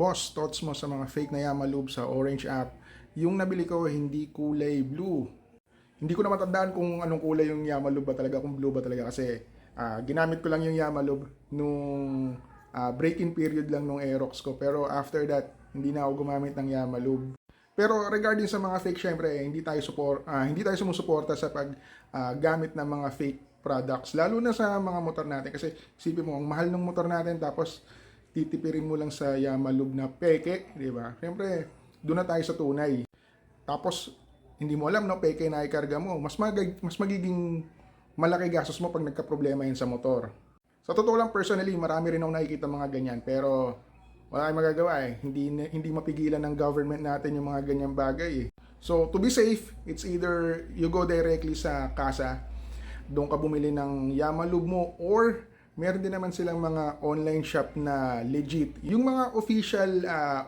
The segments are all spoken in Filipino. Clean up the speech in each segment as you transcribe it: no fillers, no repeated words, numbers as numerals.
Boss, thoughts mo sa mga fake na Yamalube sa Orange app? Yung nabili ko hindi kulay blue. Hindi ko na matandaan kung anong kulay yung Yamalube ba talaga, kung blue ba talaga kasi ginamit ko lang yung Yamalube nung break-in period lang nung Aerox ko. Pero after that, hindi na ako gumamit ng Yamalube. Pero regarding sa mga fake, syempre, hindi tayo sumusuporta sa paggamit ng mga fake products, lalo na sa mga motor natin kasi isipin mo, ang mahal ng motor natin tapos titipirin mo lang sa Yamalube na peke, di ba? Siyempre, doon na tayo sa tunay. Tapos, hindi mo alam, no, peke na ikarga mo. Mas magiging malaki gastos mo pag nagka-problema yun sa motor. Sa totoo lang, personally, marami rin ako nakikita mga ganyan. Pero, wala tayong magagawa eh. Hindi mapigilan ng government natin yung mga ganyang bagay eh. So, to be safe, it's either you go directly sa kasa, doon ka bumili ng Yamalube mo, or meron din naman silang mga online shop na legit. Yung mga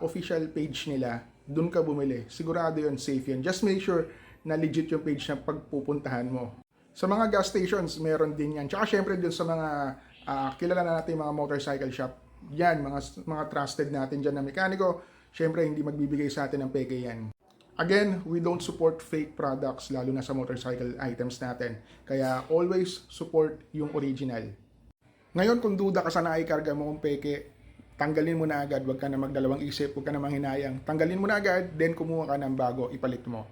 official page nila, doon ka bumili. Sigurado yun, safe yun. Just make sure na legit yung page na pagpupuntahan mo. Sa mga gas stations, meron din yan. Tsaka syempre dun sa mga kilala na natin mga motorcycle shop. Yan, mga trusted natin dyan na mekaniko. Syempre, hindi magbibigay sa atin ng peke yan. Again, we don't support fake products, lalo na sa motorcycle items natin. Kaya always support yung original. Ngayon, kung duda ka sa naikarga mo kung peke, tanggalin mo na agad. Huwag ka na magdalawang isip, huwag ka na manghinayang. Tanggalin mo na agad, then kumuha ka ng bago, ipalit mo.